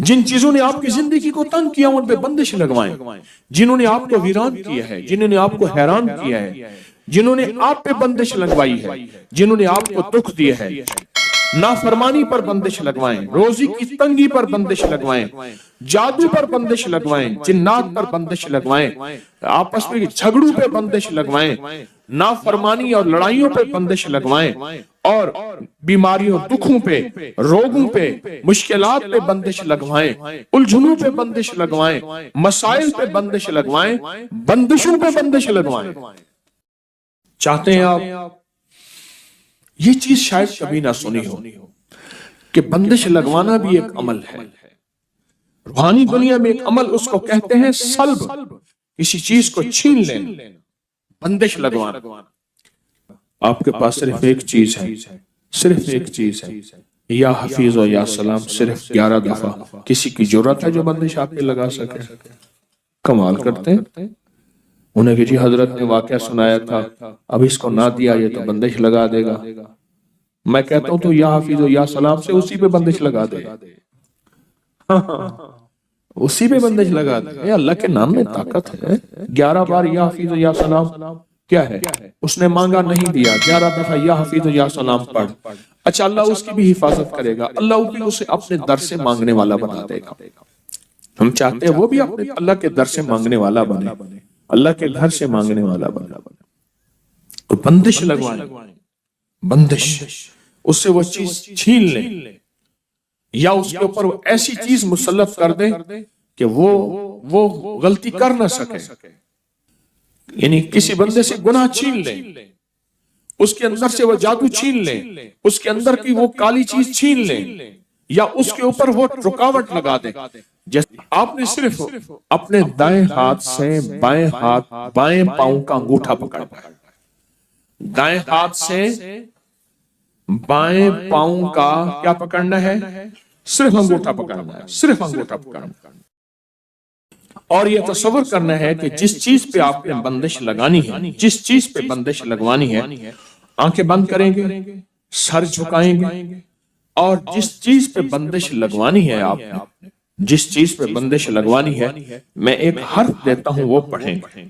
جن چیزوں نے آپ کی زندگی کو تنگ کیا ان پہ بندش لگوائیں، جنہوں نے آپ کو ویران کیا ہے، جنہوں نے آپ کو حیران کیا ہے، جنہوں نے آپ پہ بندش لگوائی ہے، جنہوں نے آپ کو دکھ دیا ہے، نافرمانی پر بندش لگوائیں، روزی کی تنگی پر بندش لگوائیں، جادو پر بندش لگوائیں، جنات پر بندش لگوائیں، آپس میں جھگڑوں پہ بندش لگوائیں، نافرمانی اور لڑائیوں پہ بندش لگوائیں، اور بیماریوں، دکھوں پہ، روگوں پہ، مشکلات پہ بندش لگوائیں، الجھنوں پہ بندش لگوائیں، مسائل پہ بندش لگوائیں، بندشوں پہ بندش لگوائیں۔ چاہتے ہیں آپ یہ چیز شاید کبھی نہ سنی ہو کہ بندش لگوانا بھی ایک عمل ہے۔ روحانی دنیا میں ایک عمل اس کو کہتے ہیں سلب، کسی چیز کو چھین لینا، بندش لگوانا۔ آپ کے پاس صرف ایک چیز ہے، صرف ایک چیز ہے، یا حفیظ و یا سلام صرف 11 دفعہ۔ کسی کی جرات ہے جو بندش آپ پہ لگا سکے؟ کمال کرتے ہیں۔ انہیں کہ جی حضرت نے واقعہ سنایا تھا، اب اس کو نہ دیا یہ تو بندش لگا دے گا۔ میں کہتا ہوں تو یا حفیظ و یا سلام سے اسی پہ بندش لگا دے، اسی پہ بندش لگا دے۔ اللہ کے نام میں طاقت ہے۔ 11 بار یا حفیظ و یا سلام کیا ہے؟ اس نے مانگا نہیں دیا، 11 دفعہ یا حفیظ و یا سلام پڑھ، اچھا اللہ اس کی بھی حفاظت کرے گا، اللہ بھی اسے اپنے در سے مانگنے والا بنا دے گا۔ ہم چاہتے ہیں وہ بھی اپنے اللہ کے در سے مانگنے والا بنے، اللہ کے گھر سے مانگنے والا بنے۔ تو بندش لگوائیں، بندش، اس سے وہ چیز چھین لیں، یا اس کے اوپر وہ ایسی چیز مسلط کر دیں کہ وہ غلطی کر نہ سکے۔ یعنی کسی بندے سے گناہ چھین لیں، اس کے اندر سے وہ جادو چھین لیں، اس کے اندر کی وہ کالی چیز چھین لیں، یا اس کے اوپر وہ رکاوٹ لگا دیں۔ جیسے آپ نے صرف اپنے دائیں ہاتھ سے بائیں پاؤں کا انگوٹھا پکڑنا ہے، دائیں ہاتھ سے بائیں پاؤں کا کیا پکڑنا ہے؟ صرف انگوٹھا پکڑنا ہے، صرف انگوٹھا پکڑنا ہے، اور یہ تصور کرنا ہے کہ جس چیز پہ آپ نے بندش لگانی ہے، جس چیز پہ بندش لگوانی ہے، آنکھیں بند کریں گے، سر جھکائیں گے، اور جس چیز پہ بندش لگوانی ہے آپ نے، جس چیز پہ بندش لگوانی ہے، میں ایک حرف دیتا ہوں وہ پڑھیں گے،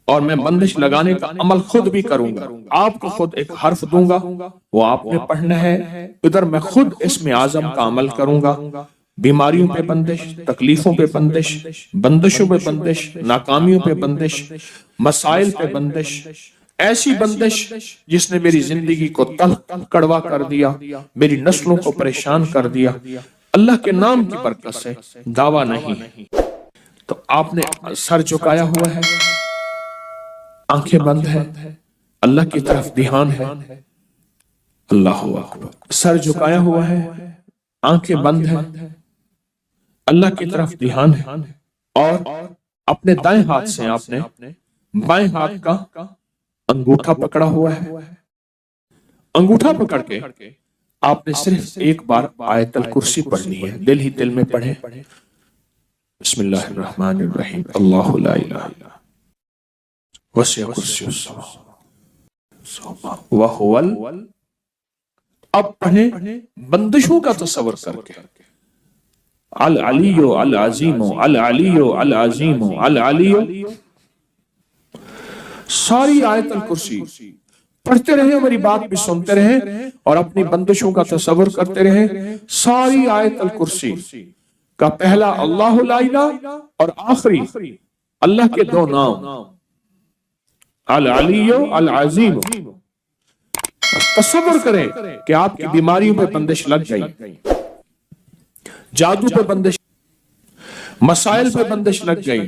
اور میں بندش لگانے کا عمل خود بھی کروں گا۔ آپ کو خود ایک حرف دوں گا، وہ آپ نے پڑھنا ہے، ادھر میں خود اسم اعظم کا عمل کروں گا۔ بیماریوں پہ بندش، تکلیفوں پہ بندش، بندشوں پہ بندش، ناکامیوں پہ بندش، مسائل پہ بندش، ایسی بندش جس نے میری زندگی کو تلخ کڑوا کر دیا، میری نسلوں کو پریشان کر دیا، اللہ کے نام کی برکت سے، دعویٰ نہیں۔ تو آپ نے سر جھکایا ہوا ہے، آنکھیں بند ہے، اللہ کی طرف دھیان ہے، اللہ اکبر، سر جھکایا ہوا ہے، آنکھیں بند ہے، اللہ کی طرف دھیان ہے، اور اپنے دائیں ہاتھ سے آپ نے بائیں ہاتھ کا انگوٹھا پکڑا ہوا ہے۔ انگوٹھا پکڑ کے آپ نے صرف ایک بار آیت الکرسی پڑھنی ہے، دل ہی دل میں پڑھیں، بسم اللہ الرحمن الرحیم، اللہ لا الہ الا وسع کرسی السماوات وهو اب پڑھیں بندشوں کا تصور کر کے، العلی العظیم العلی العظیم العلی، ساری آیت الکرسی پڑھتے رہیں، میری بات بھی سنتے رہیں، اور اپنی بندشوں کا تصور کرتے رہیں۔ ساری آیت الکرسی کا پہلا اللہ لا الہ اور آخری اللہ کے دو نام، العلی العظیم۔ تصور کریں کہ آپ کی بیماریوں پہ بندش لگ گئی، جادو پہ بندش، مسائل پہ بندش لگ گئی،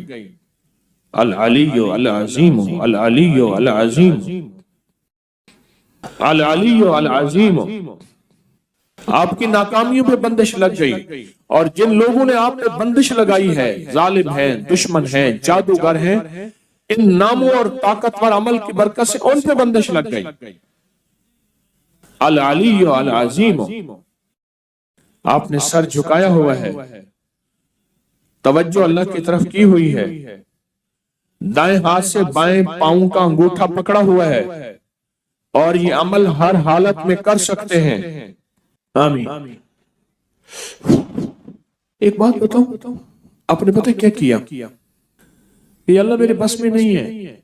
العلی العظیم العلی العظیم العلی العظیم۔ آپ کی ناکامیوں پہ بندش لگ گئی، اور جن لوگوں نے آپ پہ بندش لگائی ہے، ظالم ہیں، دشمن ہیں، جادوگر ہیں، ان ناموں اور طاقتور عمل کی برکت سے ان پہ بندش لگ گئی، العلی العظیم۔ آپ نے سر جھکایا ہوا ہے، توجہ اللہ کی طرف کی ہوئی ہے، دائیں ہاتھ سے بائیں پاؤں کا انگوٹھا پکڑا ہوا ہے، اور یہ عمل ہر حالت میں کر سکتے ہیں۔ آمین۔ ایک بات بتاؤں، آپ نے پتہ کیا کیا کہ اللہ میرے بس میں نہیں ہے،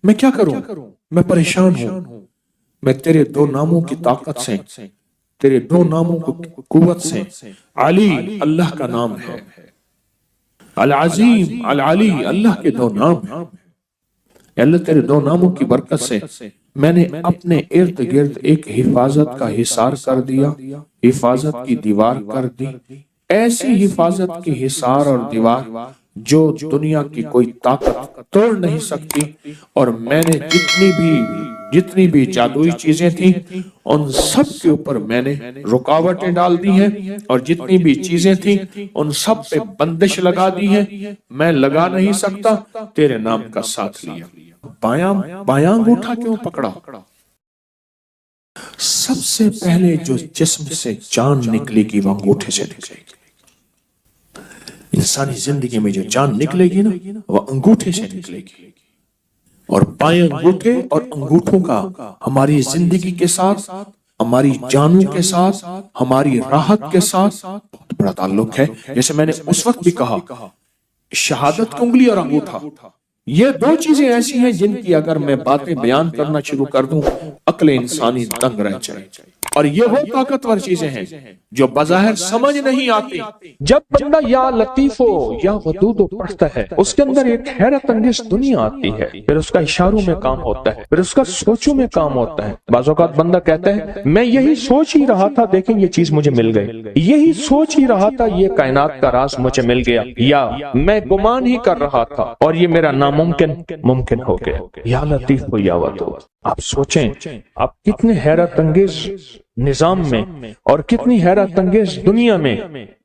میں کیا کروں، میں پریشان ہوں، میں تیرے دو ناموں کی طاقت سے، تیرے دو ناموں کی قوت سے، علی اللہ کا نام ہے، العظیم العلی اللہ کے دو نام ہیں، اللہ تیرے دو ناموں کی برکت سے میں نے اپنے ارد گرد ایک حفاظت کا حصار کر دیا، حفاظت کی دیوار کر دی، ایسی حفاظت کی حصار اور دیوار جو دنیا کی کوئی طاقت توڑ نہیں سکتی، اور میں نے جتنی بھی جادوئی چیزیں تھیں ان سب کے اوپر میں نے رکاوٹیں ڈال دی ہیں، اور جتنی بھی چیزیں تھیں ان سب پہ بندش لگا دی ہے، میں لگا نہیں سکتا، تیرے نام کا ساتھ لیا۔ بایاں انگوٹھا کیوں پکڑا؟ سب سے پہلے جو جسم سے جان نکلے گی وہ انگوٹھے سے نکلے گی۔ انسانی زندگی میں جو جان نکلے گی نا وہ انگوٹھے سے نکلے گی، اور بائیں انگوٹھے اور انگوٹھوں کا ہماری زندگی کے ساتھ، ہماری جانوں کے ساتھ، ہماری راحت کے ساتھ بہت بڑا تعلق ہے۔ جیسے میں نے اس وقت بھی کہا، شہادت کی انگلی اور انگوٹھا، یہ دو چیزیں ایسی ہیں جن کی اگر میں باتیں بیان کرنا شروع کر دوں عقل انسانی دنگ رہ جائے، اور یہ وہ طاقتور چیزیں ہیں جو بظاہر سمجھ نہیں آتی۔ جب بندہ یا لطیف یا ودود پڑھتا ہے اس کے اندر ایک حیرت انگیز دنیا آتی ہے، پھر اس کا اشاروں میں کام ہوتا ہے، پھر اس کا سوچوں میں کام ہوتا ہے۔ بعض اوقات بندہ کہتا ہے میں یہی سوچ ہی رہا تھا، دیکھیں یہ چیز مجھے مل گئی، یہی سوچ ہی رہا تھا، یہ کائنات کا راز مجھے مل گیا، یا میں گمان ہی کر رہا تھا اور یہ میرا ناممکن ممکن ہو گیا۔ یا لطیف یا ودود، آپ سوچیں آپ کتنے حیرت انگیز نظام میں اور کتنی حیرت انگیز دنیا میں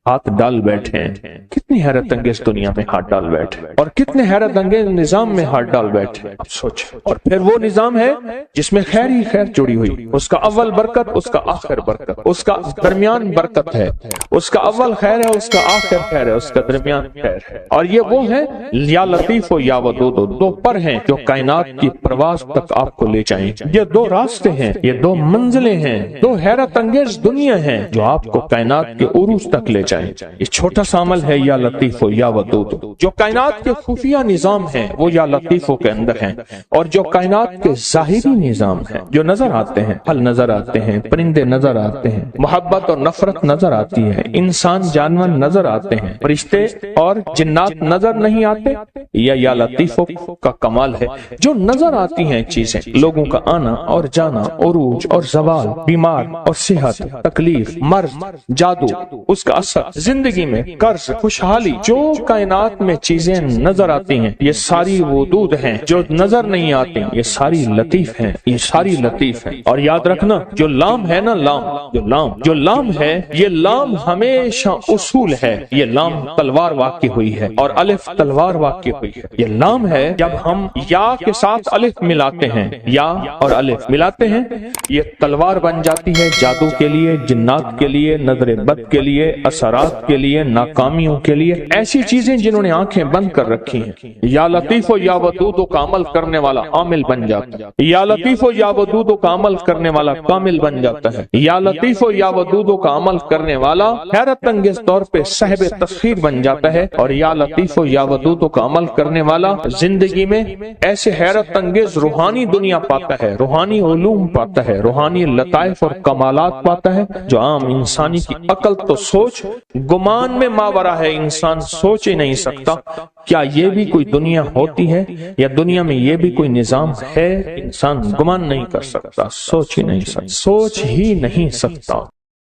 ہاتھ ڈال بیٹھے ہیں، کتنی حیرت انگیز دنیا میں ہاتھ ڈال بیٹھے اور کتنے حیرت انگیز نظام میں ہاتھ ڈال بیٹھے، اب سوچیں۔ اور پھر وہ نظام ہے جس میں خیر ہی خیر جڑی ہوئی، اس کا اول برکت، اس کا آخر برکت، اس کا درمیان برکت ہے، اس کا اول خیر ہے، اس کا آخر خیر ہے، اس کا درمیان خیر ہے۔ اور یہ وہ ہیں یا لطیف یا ودود، دو پر ہیں جو کائنات کی پرواز تک آپ کو لے جائیں۔ یہ دو راستے ہیں، یہ دو منزلیں ہیں، دو حیرت انگیز دنیا ہیں جو آپ کو کائنات کے عروج تک لے جائیں۔ یہ چھوٹا سا عمل ہے یا لطیف یا ودود۔ جو کائنات کے خفیہ نظام ہیں وہ یا لطیفوں کے اندر ہیں، اور جو کائنات کے ظاہری نظام ہیں جو نظر آتے ہیں، پھل نظر آتے ہیں، پرندے نظر آتے ہیں، محبت اور نفرت نظر آتی ہے، انسان جانور نظر آتے ہیں، فرشتے اور جنات نظر نہیں آتے، یا لطیفوں کا کمال ہے۔ جو نظر آتی ہیں چیزیں، لوگوں کا آنا اور جانا، عروج اور زوال، بیمار اور صحت، تکلیف، مرض، جادو، اس کا اثر زندگی میں، قرض، خوشحالی، جو کائنات میں چیزیں نظر آتی ہیں یہ ساری ودود ہیں، جو نظر نہیں آتی یہ ساری لطیف ہیں، یہ ساری لطیف ہیں۔ اور یاد رکھنا جو لام ہے نا، جو لام ہے، یہ لام ہمیشہ اصول ہے، یہ لام تلوار واقع ہوئی ہے اور الف تلوار واقع ہوئی ہے۔ یہ لام ہے جب ہم یا کے ساتھ الف ملاتے ہیں، یا اور الف ملاتے ہیں یہ تلوار بن جاتی ہے، جادو کے لیے، جنات کے لیے، نظر بد کے لیے، اثرات کے لیے، ناکامیوں کے لیے، ایسی چیزیں جنہوں نے آنکھیں بند کر رکھی ہیں۔ یا لطیف و یا ودود کا عمل کرنے والا عامل بن جاتا ہے، یا لطیف و یا ودود کا عمل کرنے والا کامل بن جاتا ہے، یا لطیف و یا ودود کا عمل کرنے والا حیرت انگیز طور پہ صاحب تسخیر بن جاتا ہے، اور یا لطیف و یا ودود کا عمل کرنے والا زندگی میں ایسے حیرت انگیز روحانی دنیا پاتا ہے، روحانی علوم پاتا ہے، روحانی لطائف اور کمالات پاتا ہے جو عام انسانی کی عقل تو سوچ گمان میں ماورا ہے، انسان سوچ ہی نہیں سکتا۔ کیا یہ بھی کوئی دنیا ہوتی ہے، یا دنیا میں یہ بھی کوئی نظام ہے؟ انسان گمان نہیں کر سکتا، سوچ ہی نہیں سکتا۔